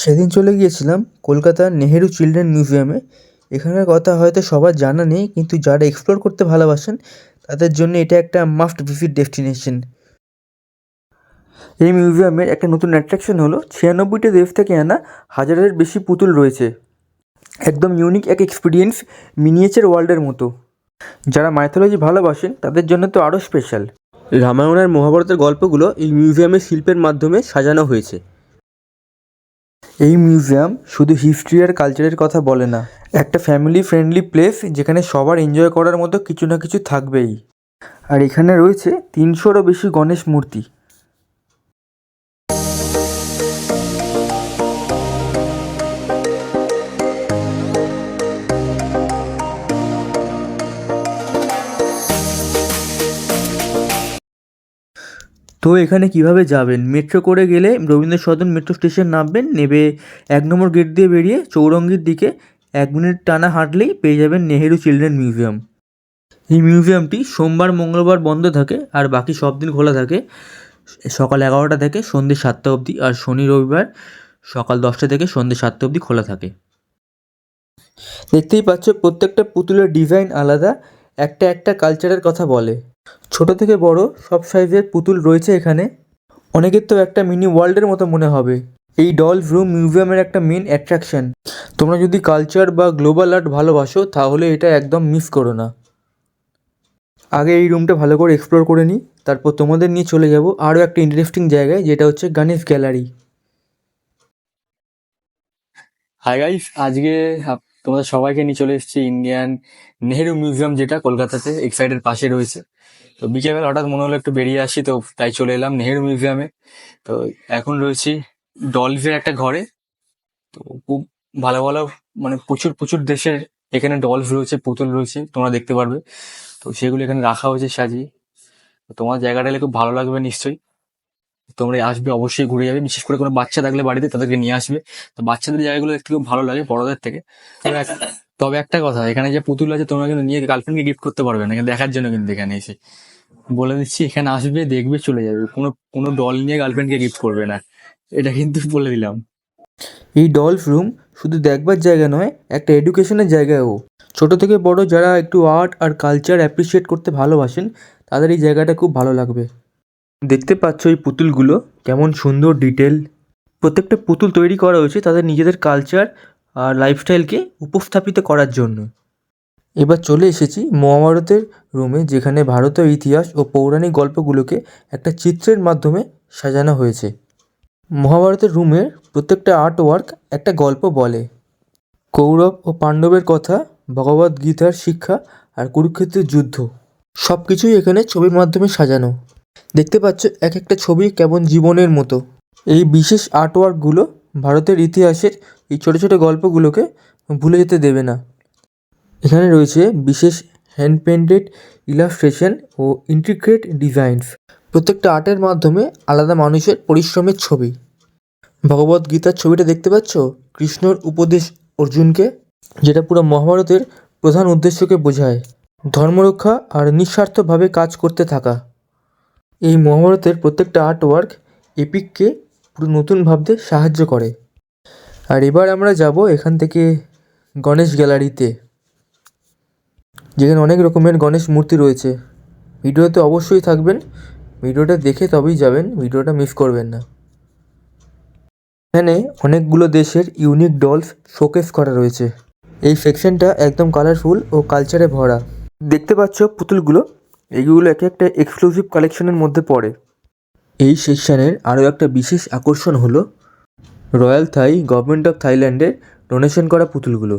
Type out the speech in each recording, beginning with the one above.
সেদিন চলে গিয়েছিলাম কলকাতার নেহেরু চিলড্রেন মিউজিয়ামে। এখানের কথা হয়তো সবার জানা নেই, কিন্তু যারা এক্সপ্লোর করতে ভালোবাসেন তাদের জন্য এটা একটা মাস্ট ভিজিট ডেস্টিনেশন। এই মিউজিয়ামের একটা নতুন অ্যাট্রাকশন হলো 96টা দেশ থেকে আনা হাজারের বেশি পুতুল রয়েছে। একদম ইউনিক এক এক্সপিরিয়েন্স, মিনিয়েচার ওয়ার্ল্ডের মতো। যারা মাইথোলজি ভালোবাসেন তাদের জন্য তো আরও স্পেশাল। রামায়ণ আর মহাভারতের গল্পগুলো এই মিউজিয়ামের শিল্পের মাধ্যমে সাজানো হয়েছে। এই মিউজিয়াম শুধু হিস্ট্রি আর কালচারের কথা বলে না, একটা ফ্যামিলি ফ্রেন্ডলি প্লেস যেখানে সবার এনজয় করার মতো কিছু না কিছু থাকবেই। আর এখানে রয়েছে 300রও বেশি গণেশ মূর্তি। তো এখানে কিভাবে যাবেন? মেট্রো করে গেলে রবীন্দ্র সদন মেট্রো স্টেশন নামবেন, নেবে 1 নম্বর গেট দিয়ে বেরিয়ে চৌরঙ্গির দিকে 1 মিনিট টানা হাঁটলেই পেয়ে যাবেন নেহেরু চিলড্রেন মিউজিয়াম। এই মিউজিয়ামটি সোমবার মঙ্গলবার বন্ধ থাকে আর বাকি সব দিন খোলা থাকে, সকাল 11টা থেকে সন্ধ্যে 7টা অবধি। আর শনি রবিবার সকাল 10টা থেকে সন্ধ্যে 7টা অবধি খোলা থাকে। দেখতেই পাচ্ছ প্রত্যেকটা পুতুলের ডিজাইন আলাদা, একটা একটা কালচারের কথা বলে। ছোট থেকে বড় সব সাইজের পুতুল রয়েছে এখানে। অনেকের তো একটা মিনি ওয়ার্ল্ডের মতো মনে হবে। এই ডলস রুম মিউজিয়ামের একটা মেন অ্যাট্রাকশন। তোমরা যদি কালচার বা গ্লোবাল আর্ট ভালোবাসো তাহলে এটা একদম মিস করো না। আগে এই রুমটা ভালো করে এক্সপ্লোর করে নিই, তারপর তোমাদের নিয়ে চলে যাব আরও একটা ইন্টারেস্টিং জায়গায়, যেটা হচ্ছে গণেশ গ্যালারি। হাই গাইস, আজকে তোমাদের সবাইকে নিয়ে চলে এসেছি ইন্ডিয়ান নেহেরু মিউজিয়াম, যেটা কলকাতাতে এক্সাইডের পাশে রয়েছে। তো বিকেলবেলা হঠাৎ মনে হলো একটু বেরিয়ে আসি, তো তাই চলে এলাম নেহেরু মিউজিয়ামে। তো এখন রয়েছি ডলফের একটা ঘরে। তো খুব ভালো ভালো, মানে প্রচুর প্রচুর দেশের এখানে ডলফ রয়েছে, পুতুল রয়েছে, তোমরা দেখতে পারবে। তো সেগুলো এখানে রাখা হয়েছে সাজিয়ে। তো তোমার জায়গাটা এলে খুব ভালো লাগবে নিশ্চয়ই। তোমরা আসবে, অবশ্যই ঘুরে যাবে। বিশেষ করে কোনো বাচ্চা থাকলে বাড়িতে তাদেরকে নিয়ে আসবে। তো বাচ্চাদের জায়গাগুলো দেখতে খুব ভালো লাগে বড়দের থেকে। তবে তবে একটা কথা, এখানে যে পুতুল আছে তোমরা কিন্তু নিয়ে গার্লফ্রেন্ডকে গিফট করতে পারবে না, এখানে দেখার জন্য কিন্তু এখানে এসে বলে দিচ্ছি। এখানে আসবে, দেখবে, চলে যাবে। কোনো কোনো ডল নিয়ে গার্লফ্রেন্ডকে গিফট করবে না, এটা কিন্তু বলে দিলাম। এই ডলস রুম শুধু দেখবার জায়গা নয়, একটা এডুকেশনের জায়গাও। ছোট থেকে বড় যারা একটু আর্ট আর কালচার অ্যাপ্রিসিয়েট করতে ভালোবাসেন তাদের এই জায়গাটা খুব ভালো লাগবে। দেখতে পাচ্ছ এই পুতুলগুলো কেমন সুন্দর ডিটেল। প্রত্যেকটা পুতুল তৈরি করা হয়েছে তাদের নিজেদের কালচার আর লাইফস্টাইলকে উপস্থাপিত করার জন্য। এবার চলে এসেছি মহাভারতের রুমে, যেখানে ভারতীয় ইতিহাস ও পৌরাণিক গল্পগুলোকে একটা চিত্রের মাধ্যমে সাজানো হয়েছে। মহাভারতের রুমের প্রত্যেকটা আর্ট ওয়ার্ক একটা গল্প বলে। কৌরব ও পাণ্ডবের কথা, ভগবদ গীতার শিক্ষা আর কুরুক্ষেত্রের যুদ্ধ সব কিছুই এখানে ছবির মাধ্যমে সাজানো। দেখতে পাচ্ছ এক একটা ছবি কেমন জীবনের মতো। এই বিশেষ আর্টওয়ার্কগুলো ভারতের ইতিহাসের এই ছোটো ছোটো গল্পগুলোকে ভুলে যেতে দেবে না। এখানে রয়েছে বিশেষ হ্যান্ড পেন্টেড ইলাস্ট্রেশন ও ইন্ট্রিকেট ডিজাইনস। প্রত্যেকটা আর্টের মাধ্যমে আলাদা মানুষের পরিশ্রমের ছবি। ভগবদ গীতার ছবিটা দেখতে পাচ্ছ, কৃষ্ণর উপদেশ অর্জুনকে, যেটা পুরো মহাভারতের প্রধান উদ্দেশ্যকে বোঝায়, ধর্মরক্ষা আর নিঃস্বার্থভাবে কাজ করতে থাকা। এই মহাভারতের প্রত্যেকটা আর্টওয়ার্ক এপিককে পুরো নতুন ভাবতে সাহায্য করে। আর এবার আমরা যাব এখান থেকে গণেশ গ্যালারিতে, যেখানে অনেক রকমের গণেশ মূর্তি রয়েছে। ভিডিওতে অবশ্যই থাকবেন, ভিডিওটা দেখে তবেই যাবেন, ভিডিওটা মিস করবেন না। এখানে অনেকগুলো দেশের ইউনিক ডলস শোকেস করা রয়েছে। এই সেকশনটা একদম কালারফুল ও কালচারে ভরা। দেখতে পাচ্ছ পুতুলগুলো, এইগুলো এক একটা এক্সক্লুসিভ কালেকশনের মধ্যে পড়ে। এই সেকশনের আরও একটা বিশেষ আকর্ষণ হলো রয়্যাল থাই গভর্নমেন্ট অফ থাইল্যান্ডের ডোনেশন করা পুতুলগুলো।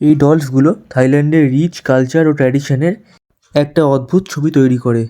এই ডলসগুলো থাইল্যান্ডের রিচ কালচার ও ট্র্যাডিশনের একটা অদ্ভুত ছবি তৈরি করে।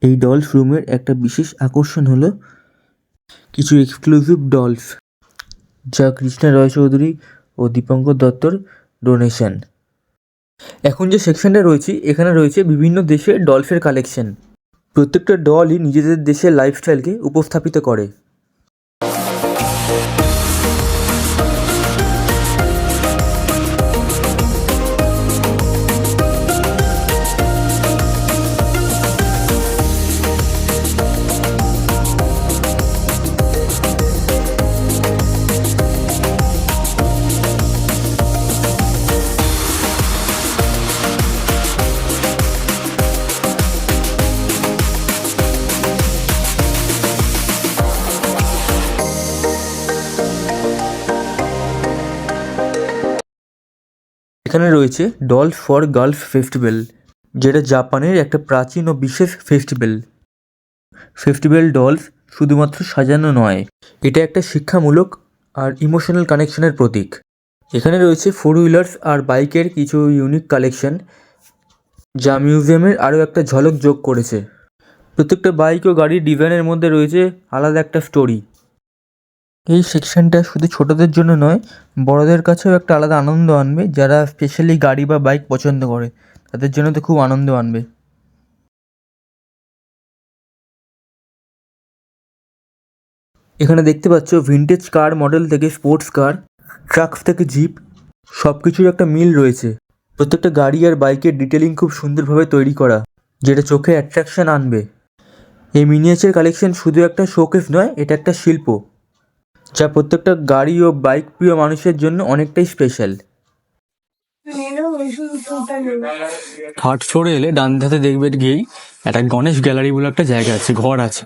এই ডলস রুমের একটা বিশেষ আকর্ষণ হলো কিছু এক্সক্লুসিভ ডলস, যা কৃষ্ণা রয় চৌধুরী ও দীপঙ্কর দত্তর ডোনেশন। এখন যে সেকশনটা রয়েছে এখানে রয়েছে বিভিন্ন দেশের ডলফের কালেকশন। প্রত্যেকটা ডলই নিজেদের দেশের লাইফস্টাইলকে উপস্থাপিত করে। এখানে রয়েছে ডলস ফর গালফ ফেস্টিভ্যাল, যেটা জাপানের একটা প্রাচীন ও বিশেষ ফেস্টিভ্যাল ডলস শুধুমাত্র সাজানো নয়, এটা একটা শিক্ষামূলক আর ইমোশনাল কানেকশনের প্রতীক। এখানে রয়েছে ফোর হুইলার্স আর বাইকের কিছু ইউনিক কালেকশন, যা মিউজিয়ামের আরও একটা ঝলক যোগ করেছে। প্রত্যেকটা বাইক ও গাড়ির ডিজাইনের মধ্যে রয়েছে আলাদা একটা স্টোরি। এই সেকশনটা শুধু ছোটদের জন্য নয়, বড়দের কাছেও একটা আলাদা আনন্দ আনবে। যারা স্পেশালি গাড়ি বা বাইক পছন্দ করে তাদের জন্য তো খুব আনন্দ আনবে। এখানে দেখতে পাচ্ছ ভিনটেজ কার মডেল থেকে স্পোর্টস কার, ট্রাকস থেকে জিপ, সব কিছুর একটা মিল রয়েছে। প্রত্যেকটা গাড়ি আর বাইকের ডিটেলিং খুব সুন্দরভাবে তৈরি করা, যেটা চোখে অ্যাট্রাকশন আনবে। এই মিনিয়েচার কালেকশন শুধু একটা শোকেস নয়, এটা একটা শিল্প, যা প্রত্যেকটা গাড়ি ও বাইক প্রিয় মানুষের জন্য অনেকটাই স্পেশাল। থার্ড ফ্লোরে এলে ডান ধাতে দেখবে গিয়েই একটা গণেশ গ্যালারি বলে একটা জায়গা আছে, ঘর আছে।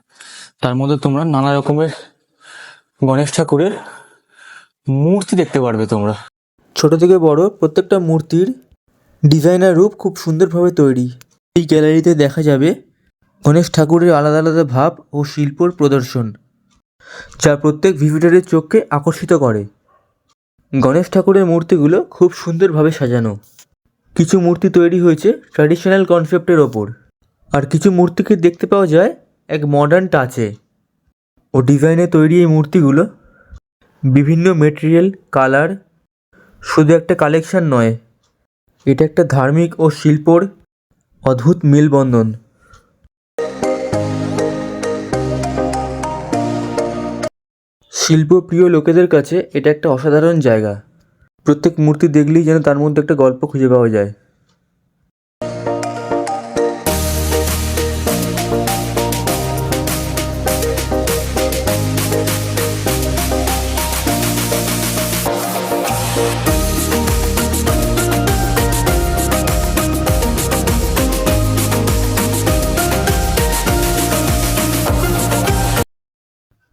তার মধ্যে তোমরা নানা রকমের গণেশ ঠাকুরের মূর্তি দেখতে পারবে তোমরা। ছোট থেকে বড় প্রত্যেকটা মূর্তির ডিজাইনার রূপ খুব সুন্দরভাবে তৈরি। এই গ্যালারিতে দেখা যাবে গণেশ ঠাকুরের আলাদা আলাদা ভাব ও শিল্পর প্রদর্শন, যা প্রত্যেক ভিজিটরের চোখকে আকর্ষিত করে। গণেশ ঠাকুরের মূর্তিগুলো খুব সুন্দরভাবে সাজানো। কিছু মূর্তি তৈরি হয়েছে ট্র্যাডিশনাল কনসেপ্টের ওপর, আর কিছু মূর্তিকে দেখতে পাওয়া যায় এক মডার্ন টাচে ও ডিজাইনে তৈরি। এই মূর্তিগুলো বিভিন্ন মেটেরিয়াল, কালার, শুধু একটা কালেকশন নয়, এটা একটা ধার্মিক ও শিল্পর অদ্ভুত মেলবন্ধন। শিল্পপ্রিয় লোকেদের কাছে এটা একটা অসাধারণ জায়গা। প্রত্যেক মূর্তি দেখলেই যেন তার মধ্যে একটা গল্প খুঁজে পাওয়া যায়।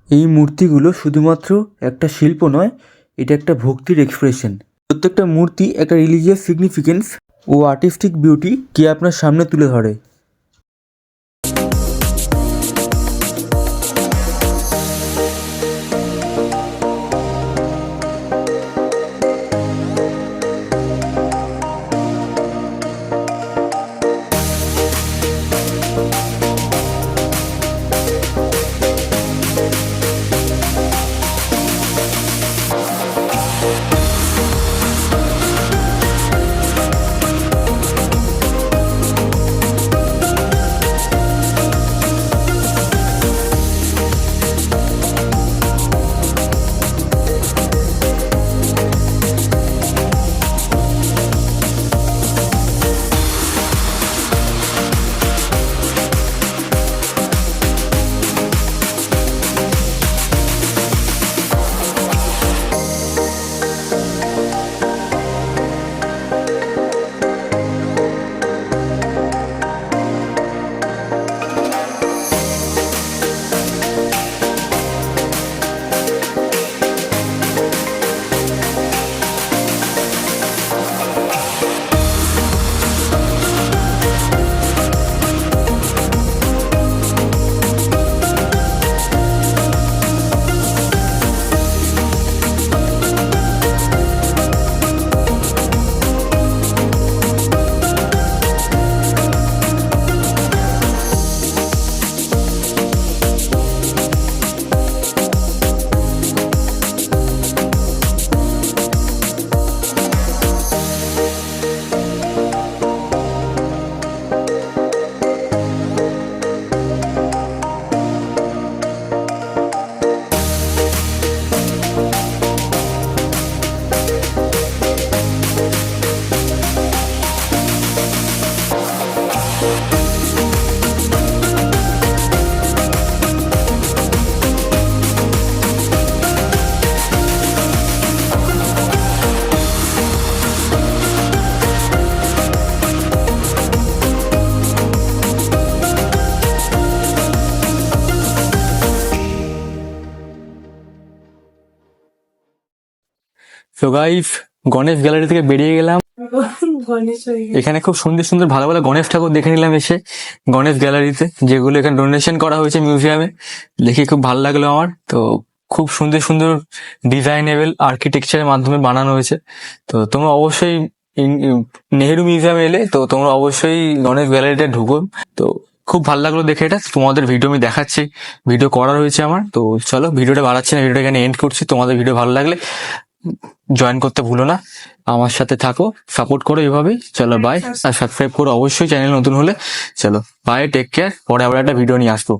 এই মূর্তিগুলো শুধুমাত্র একটা শিল্প নয়, এটা একটা ভক্তির এক্সপ্রেশন। প্রত্যেকটা মূর্তি একটা রিলিজিয়াস সিগনিফিকেন্স ও আর্টিস্টিক বিউটি কে আপনার সামনে তুলে ধরে। তো গাইস গণেশ গ্যালারি থেকে বেরিয়ে গেলাম। এখানে খুব সুন্দর সুন্দর ভালো ভালো গণেশ ঠাকুর দেখে নিলাম এসে গণেশ গ্যালারিতে, যেগুলো এখানে ডোনেশন করা হয়েছে মিউজিয়ামে। দেখে খুব ভালো লাগলো আমার। তো খুব সুন্দর সুন্দর ডিজাইনেবল আর্কিটেকচারের মাধ্যমে বানানো হয়েছে। তো তোমরা অবশ্যই নেহেরু মিউজিয়ামে এলে তো তোমরা অবশ্যই গণেশ গ্যালারিতে ঢুকো। তো খুব ভালো লাগলো দেখে এটা। তোমাদের ভিডিও আমি দেখাচ্ছি, ভিডিও করা রয়েছে আমার। তো চলো ভিডিওটা বাড়াচ্ছি না, ভিডিওটা এখানে এন্ড করছি। তোমাদের ভিডিও ভালো লাগলে জয়েন করতে ভুলো না, আমার সাথে থাকো, সাপোর্ট করো এভাবেই। চলো বাই, আর সাবস্ক্রাইব করো অবশ্যই চ্যানেল নতুন হলে। চলো বাই, টেক কেয়ার। পরে আবার একটা ভিডিও নিয়ে আসবো।